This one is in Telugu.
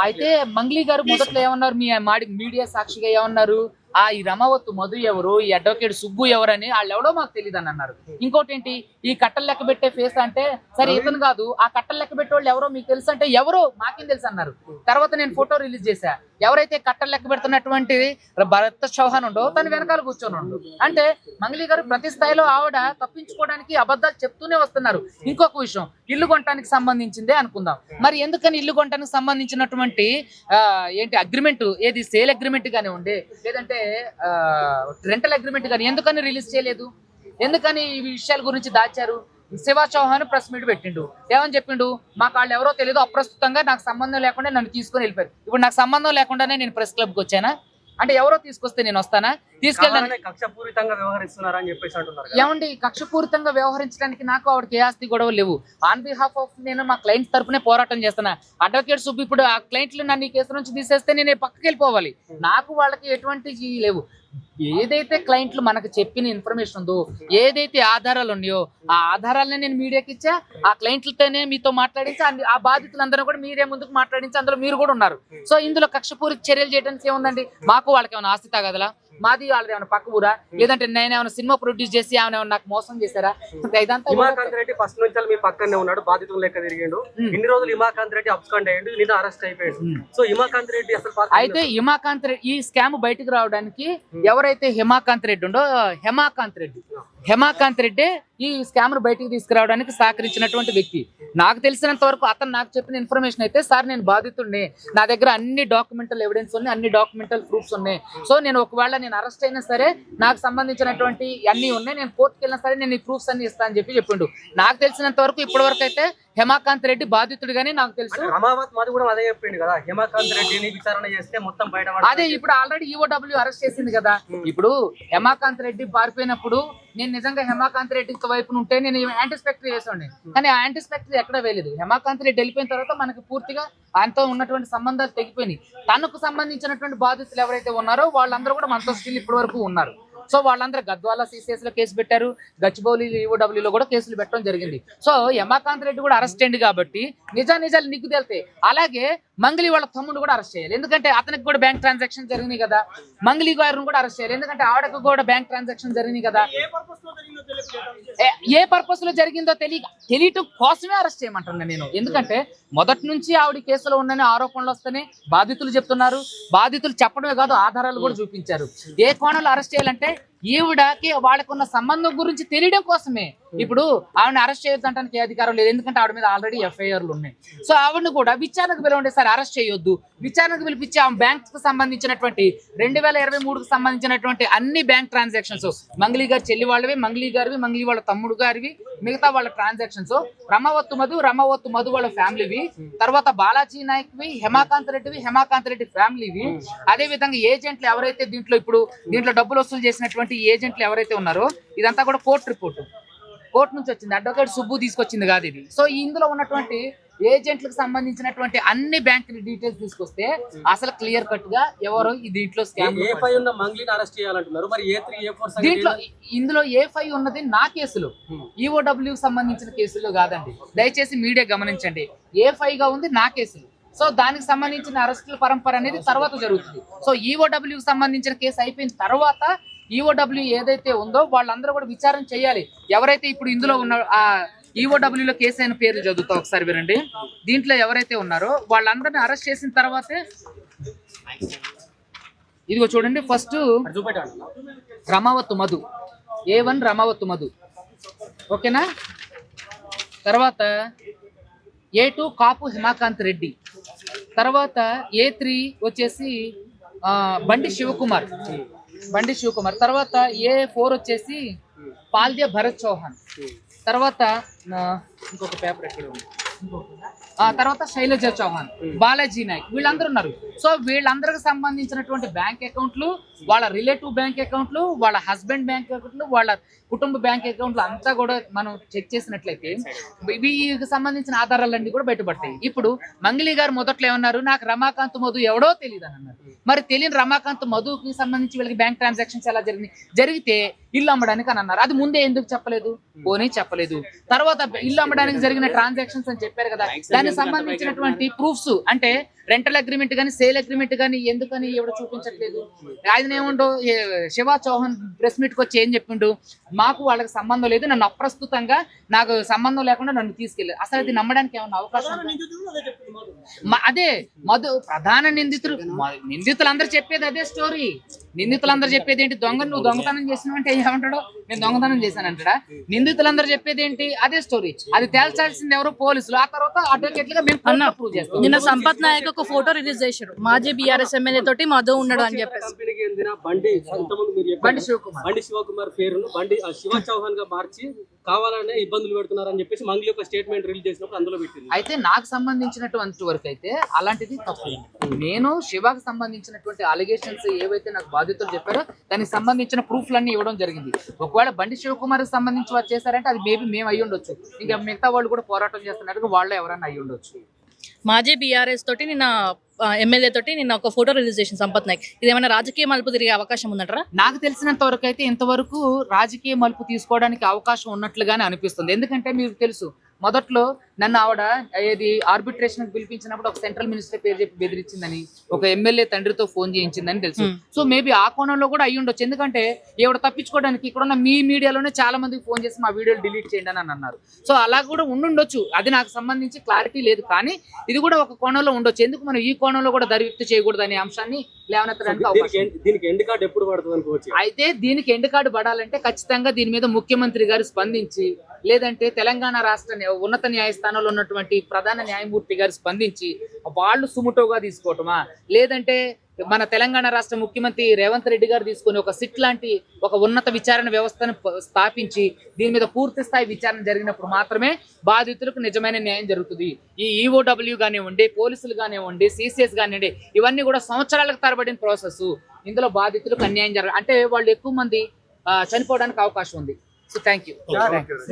అయితే మంగ్లీ గారు మొదట్లో ఏమన్నారు, మీ మీడియా సాక్షిగా ఏమన్నారు, ఈ రమావత్తు మధు ఎవరు, ఈ అడ్వకేట్ సుబ్బు ఎవరని వాళ్ళు ఎవడో మాకు తెలియదు అని అన్నారు. ఇంకోటి ఏంటి, ఈ కట్టలు లెక్క పెట్టే ఫేస్ అంటే సరే ఇతను కాదు, ఆ కట్టలు లెక్క పెట్టే వాళ్ళు ఎవరో మీకు తెలుసు అంటే ఎవరో మాకేం తెలుసు అన్నారు. తర్వాత నేను ఫోటో రిలీజ్ చేశా, ఎవరైతే కట్టలు లెక్క పెడుతున్నటువంటి భరత్ చౌహాన్ ఉండో తను వెనకాల కూర్చొని ఉండు. అంటే మంగ్లీ గారు ప్రతి స్థాయిలో ఆవిడ తప్పించుకోవడానికి అబద్ధాలు చెప్తూనే వస్తున్నారు. ఇంకొక విషయం, ఇల్లు కొనడానికి సంబంధించిందే అనుకుందాం. మరి ఎందుకని ఇల్లు కొనడానికి సంబంధించినటువంటి ఏంటి అగ్రిమెంట్, ఏది సేల్ అగ్రిమెంట్ గానే ఉండే, లేదంటే రెంటల్ అగ్రిమెంట్ కానీ ఎందుకని రిలీజ్ చేయలేదు, ఎందుకని ఈ విషయాల గురించి దాచారు? శివ చౌహాన్ ప్రెస్ మీట్ పెట్టిండు, ఏమని చెప్పిండు, మాకు వాళ్ళు ఎవరో తెలియదు, అప్రస్తుతంగా నాకు సంబంధం లేకుండా నన్ను తీసుకొని వెళ్ళిపోయారు. ఇప్పుడు నాకు సంబంధం లేకుండానే నేను ప్రెస్ క్లబ్కి వచ్చానా అంటే ఎవరో తీసుకొస్తే నేను వస్తానా? తీసుకెళ్ళి కక్షపూరితంగా వ్యవహరిస్తున్నారని చెప్పేసి అంటున్నారు. ఏమండి, కక్షపూరితంగా వ్యవహరించడానికి నాకు ఆవిడకి ఏ ఆస్తి గొడవలు లేవు. ఆన్ బిహాఫ్ ఆఫ్ నేను మా క్లయింట్స్ తరపునే పోరాటం చేస్తున్నా. అడ్వకేట్ సుబ్బు ఇప్పుడు ఆ క్లయింట్లు నన్ను ఈ కేసు నుంచి తీసేస్తే నేను పక్కకి వెళ్ళిపోవాలి. నాకు వాళ్ళకి ఎటువంటి లేవు. ఏదైతే క్లయింట్లు మనకు చెప్పిన ఇన్ఫర్మేషన్ ఉందో, ఏదైతే ఆధారాలు ఉన్నాయో ఆ ఆధారాలనే నేను మీడియాకి ఇచ్చా. ఆ క్లయింట్లతోనే మీతో మాట్లాడించి ఆ బాధితులందరూ కూడా మీడియా ముందుకు మాట్లాడించి అందులో మీరు కూడా ఉన్నారు. సో ఇందులో కక్షపూరిత చర్యలు చేయడానికి ఏముందండి? మాకు వాళ్ళకి ఏమైనా ఆస్తి తాగదలా, మాది వాళ్ళది ఏమైనా పక్క ఊరా, లేదంటే నేను ఏమైనా సినిమా ప్రొడ్యూస్ చేసి ఏమైనా నాకు మోసం చేశారా? ఇదంతా హిమాకాంత్ రెడ్డి ఫస్ట్ నుంచి మీ పక్కనే ఉన్నాడు, బాధితులు లెక్క తిరిగిండు. ఇన్ని రోజులు హిమాకాంత్ రెడ్డి అబ్స్కాండ్ అయ్యాడు, నిన్న అరెస్ట్ అయిపోయాడు. సో హిమాకాంత్ రెడ్డి అసలు అయితే హిమాకాంత్ రెడ్డి ఈ స్కామ్ బయటకు రావడానికి ఎవరైతే హిమాకాంత్ రెడ్డి ఉండో, హేమాకాంత్ రెడ్డి ఈ స్కామ్ బయటికి తీసుకురావడానికి సహకరించినటువంటి వ్యక్తి. నాకు తెలిసినంత వరకు అతను నాకు చెప్పిన ఇన్ఫర్మేషన్ అయితే, సార్ నేను బాధితుడిని, నా దగ్గర అన్ని డాక్యుమెంటల్ ఎవిడెన్స్ ఉన్నాయి, అన్ని డాక్యుమెంటల్ ప్రూఫ్స్ ఉన్నాయి. సో నేను ఒకవేళ నేను అరెస్ట్ అయినా సరే నాకు సంబంధించినటువంటి అన్ని ఉన్నాయి, నేను కోర్టుకి వెళ్ళినా సరే నేను ఈ ప్రూఫ్స్ అన్ని ఇస్తా అని చెప్పిండు. నాకు తెలిసినంత వరకు ఇప్పటి వరకు అయితే హేమాకాంత్ రెడ్డి బాధితుడిగానే నాకు తెలుసు. అదే ఇప్పుడు ఆల్రెడీ ఈఓడబ్ల్యూ అరెస్ట్ చేసింది కదా. ఇప్పుడు హేమాకాంత్ రెడ్డి పారిపోయినప్పుడు నేను నిజంగా హేమాకాంత్ రెడ్డి వైపు ఉంటే నేను యాంటిస్పెక్టరీ చేసాండి, కానీ ఆ యాంటిస్పెక్టరీ ఎక్కడ వేయలేదు. హేమాకాంత్ రెడ్డి వెళ్ళిపోయిన తర్వాత మనకి పూర్తిగా ఆయనతో ఉన్నటువంటి సంబంధాలు తెగిపోయినాయి. తనకు సంబంధించినటువంటి బాధితులు ఎవరైతే ఉన్నారో వాళ్ళందరూ కూడా మనతో స్టిల్ ఇప్పటి వరకు ఉన్నారు. సో వాళ్ళందరూ గద్వాల సిసిఎస్ లో కేసు పెట్టారు, గచ్చిబౌలి ఈఓడబ్ల్యూలో కూడా కేసులు పెట్టడం జరిగింది. సో హేమాకాంత్ రెడ్డి కూడా అరెస్ట్ అయింది కాబట్టి నిజాలు నీకు తేలితే, అలాగే మంగ్లీ వాళ్ళ తమ్ముడు కూడా అరెస్ట్ చేయాలి, ఎందుకంటే అతనికి కూడా బ్యాంక్ ట్రాన్సాక్షన్ జరిగినాయి కదా. మంగ్లీ గారిని కూడా అరెస్ట్ చేయాలి, ఎందుకంటే ఆవిడకు కూడా బ్యాంక్ ట్రాన్సాక్షన్ జరిగినాయి కదా. ఏ పర్పస్ లో జరిగిందో తెలియటం కోసమే అరెస్ట్ చేయమంటున్నాను నేను. ఎందుకంటే మొదటి నుంచి ఆవిడ కేసులో ఉన్నని ఆరోపణలు వస్తేనే బాధితులు చెప్తున్నారు. బాధితులు చెప్పడమే కాదు, ఆధారాలు కూడా చూపించారు. ఏ కోణంలో అరెస్ట్ చేయాలంటే ఈవిడకి వాళ్ళకున్న సంబంధం గురించి తెలియడం కోసమే. ఇప్పుడు ఆవిడని అరెస్ట్ చేయొద్దంటానికి అధికారం లేదు, ఎందుకంటే ఆవిడ మీద ఆల్రెడీ ఎఫ్ఐఆర్లు ఉన్నాయి. సో ఆవిడని కూడా విచారణకు పిలవండి సార్, అరెస్ట్ చేయొద్దు. విచారణకు పిలిపించి ఆమె బ్యాంక్ కు సంబంధించినటువంటి 2023కు సంబంధించినటువంటి అన్ని బ్యాంక్ ట్రాన్సాక్షన్స్, మంగ్లీ గారి చెల్లి వాళ్ళవి, మంగ్లీ గారివి, మంగ్లీ వాళ్ళ తమ్ముడు గారివి, మిగతా వాళ్ళ ట్రాన్సాక్షన్స్, రమావత్తు మధు వాళ్ళ ఫ్యామిలీవి, తర్వాత బాలాజీ నాయక్వి, హేమాకాంత్ రెడ్డి ఫ్యామిలీవి, అదే విధంగా ఏజెంట్లు ఎవరైతే దీంట్లో డబ్బులు వసూలు చేసినటువంటి ఏజెంట్లు ఎవరైతే ఉన్నారో, ఇదంతా కూడా కోర్టు నుంచి వచ్చింది, అడ్వకేట్ సుబ్బు తీసుకొచ్చింది కాదు ఇది. సో ఇందులో ఉన్నటువంటి ఏజెంట్లకు సంబంధించినటువంటి అన్ని బ్యాంక్ డీటెయిల్స్ తీసుకొస్తే అసలు క్లియర్ కట్ గా ఎవరు దీంట్లో స్కామ్. ఇందులో A5 ఉన్నది నా కేసులు, ఈఓడబ్ల్యూ సంబంధించిన కేసులు కాదండి, దయచేసి మీడియా గమనించండి. A5 గా ఉంది నా కేసులు. సో దానికి సంబంధించిన అరెస్టుల పరంపర అనేది తర్వాత జరుగుతుంది. సో ఈఓడబ్ల్యూకి సంబంధించిన కేసు అయిపోయిన తర్వాత ఈఓడబ్ల్యూ ఏదైతే ఉందో వాళ్ళందరూ కూడా విచారణ చేయాలి. ఎవరైతే ఇప్పుడు ఇందులో ఉన్న ఈఓడబ్ల్యూలో కేసు అయిన పేర్లు చదువుతా ఒకసారి వినండి. దీంట్లో ఎవరైతే ఉన్నారో వాళ్ళందరినీ అరెస్ట్ చేసిన తర్వాతే ఇదిగో చూడండి, ఫస్ట్ రమావత్తు మధు, A1 రమావత్తు మధు, ఓకేనా. తర్వాత A2 కాపు హేమాకాంత్ రెడ్డి, తర్వాత A3 వచ్చేసి బండి శివకుమార్, తర్వాత A4 వచ్చేసి పాల్దే భరత్ చౌహాన్, తర్వాత ఇంకొక పేపర్ ఎక్కడ ఉంది, తర్వాత శైలజ చౌహాన్, బాలాజీ నాయక్, వీళ్ళందరూ ఉన్నారు. సో వీళ్ళందరికి సంబంధించినటువంటి బ్యాంక్ అకౌంట్లు, వాళ్ళ రిలేటివ్ బ్యాంక్ అకౌంట్లు, వాళ్ళ హస్బెండ్ బ్యాంక్ అకౌంట్లు, వాళ్ళ కుటుంబ బ్యాంక్ అకౌంట్లు అంతా కూడా మనం చెక్ చేసినట్లయితే వీటికి సంబంధించిన ఆధారాలన్నీ కూడా బయటపడతాయి. ఇప్పుడు మంగ్లీ గారు మొదట్లో ఏమన్నారు, నాకు రమాకాంత్ మధు ఎవడో తెలియదు అని అన్నారు. మరి తెలియని రమాకాంత్ మధుకి సంబంధించి వీళ్ళకి బ్యాంక్ ట్రాన్సాక్షన్స్ ఎలా జరిగితే ఇల్లు అమ్మడానికి అని అన్నారు. అది ముందే ఎందుకు చెప్పలేదు? పోనీ చెప్పలేదు. తర్వాత ఇల్లు అమ్మడానికి జరిగిన ట్రాన్సాక్షన్స్ అని చెప్పారు కదా, దానికి సంబంధించినటువంటి ప్రూఫ్స్ అంటే రెంటల్ అగ్రిమెంట్ కానీ సేల్ అగ్రిమెంట్ కానీ ఎందుకని ఎవరు చూపించట్లేదు? ఆయన ఏముండో శివ చౌహాన్ ప్రెస్ మీట్కి వచ్చి ఏం చెప్పిండు, మాకు వాళ్ళకి సంబంధం లేదు, నన్ను అప్రస్తుతంగా నాకు సంబంధం లేకుండా నన్ను తీసుకెళ్ళారు. అసలు అది నమ్మడానికి ఏమన్నా అవకాశం ఉందా? అదే మధు ప్రధాన నిందితులందరూ చెప్పేది అదే స్టోరీ. నిందితులందరూ చెప్పేది ఏంటి? నువ్వు దొంగతనం చేసినావు అంటే ఏమంటాడో, నేను దొంగతనం చేశానంటాడా? నిందితులందరూ చెప్పేది ఏంటి? అదే స్టోరీ. అది తేల్చాల్సింది ఎవరు? పోలీసులు. ఆ తర్వాత అడ్వకేట్లుగా మేము ప్రూవ్ చేస్తాం. నిన్న సంపత్ నాయక్ ఒక ఫోటో రిలీజ్ చేశారు, మాజీ బీఆర్ఎస్ ఎమ్మెల్యే తోటి మధు ఉన్నాడు అని చెప్పేసి. కంపెనీకి చెందిన బండి శివకుమార్ పేరును శివ చౌహాన్ గా మార్చి కావాలనే ఇబ్బందులు పెడుతున్నారని చెప్పేసి మంగ్లీ ఒక స్టేట్మెంట్ రిలీజ్ చేసినప్పుడు అందులో పెట్టింది. అయితే నాకు సంబంధించినటువంటి వరకు అయితే అలాంటిది తప్పు. నేను శివకు సంబంధించినటువంటి అలిగేషన్స్ ఏవైతే నాకు బాధితులు చెప్పారో దానికి సంబంధించిన ప్రూఫ్లన్నీ ఇవ్వడం జరిగింది. ఒకవేళ బండి శివకుమార్ సంబంధించి వారు చేశారంటే అది మేబీ మేము అయ్యి ఉండొచ్చు, ఇంకా మిగతా వాళ్ళు కూడా పోరాటం చేస్తున్నట్టుగా వాళ్ళు ఎవరైనా అయ్యి ఉండొచ్చు. మాజీ బీఆర్ఎస్ తోటి నిన్న ఎమ్మెల్యే తోటి నిన్న ఒక ఫోటో రిలీజ్ చేసిన సంపత్ నాయక్, ఇదేమైనా రాజకీయ మలుపు తిరిగే అవకాశం ఉందంటారా? నాకు తెలిసినంత వరకు అయితే ఇంతవరకు రాజకీయ మలుపు తీసుకోవడానికి అవకాశం ఉన్నట్లుగానే అనిపిస్తుంది. ఎందుకంటే మీకు తెలుసు, మొదట్లో నన్ను ఆవిడ ఏది ఆర్బిట్రేషన్ పిలిపించినప్పుడు ఒక సెంట్రల్ మినిస్టర్ పేరు చెప్పి బెదిరించిందని, ఒక ఎమ్మెల్యే తండ్రితో ఫోన్ చేయించిందని తెలుసు. సో మేబీ ఆ కోణంలో కూడా అయ్యి ఉండొచ్చు. ఎందుకంటే ఈవిడ తప్పించుకోవడానికి ఇక్కడ ఉన్న మీ మీడియాలోనే చాలా మందికి ఫోన్ చేసి మా వీడియోలు డిలీట్ చేయండి అని అన్నారు. సో అలా కూడా ఉండుండొచ్చు. అది నాకు సంబంధించి క్లారిటీ లేదు, కానీ ఇది కూడా ఒక కోణంలో ఉండొచ్చు. ఎందుకు మనం ఈ కోణంలో కూడా దర్యాప్తు చేయకూడదు అనే అంశాన్ని లేవనెత్తడానికి అవకాశం. దీనికి ఎండ్ కార్డ్ ఎప్పుడు పడుతుంది అనుకోవచ్చు? అయితే దీనికి ఎండ్ కార్డు పడాలంటే ఖచ్చితంగా దీని మీద ముఖ్యమంత్రి గారు స్పందించి, లేదంటే తెలంగాణ రాష్ట్ర ఉన్నత న్యాయస్థానంలో ఉన్నటువంటి ప్రధాన న్యాయమూర్తి గారు స్పందించి వాళ్ళు సుముటోగా తీసుకోవటమా, లేదంటే మన తెలంగాణ రాష్ట్ర ముఖ్యమంత్రి రేవంత్ రెడ్డి గారు తీసుకొని ఒక సిట్ లాంటి ఒక ఉన్నత విచారణ వ్యవస్థను స్థాపించి దీని మీద పూర్తి స్థాయి విచారణ జరిగినప్పుడు మాత్రమే బాధితులకు నిజమైన న్యాయం జరుగుతుంది. ఈ ఈఓడబ్ల్యూ కానివ్వండి, పోలీసులు కానివ్వండి, సిసిఎస్ కానివ్వండి, ఇవన్నీ కూడా సంవత్సరాలకు తరబడిన ప్రాసెస్. ఇందులో బాధితులకు అన్యాయం జరగదు అంటే వాళ్ళు ఎక్కువ మంది చనిపోవడానికి అవకాశం ఉంది. So thank you.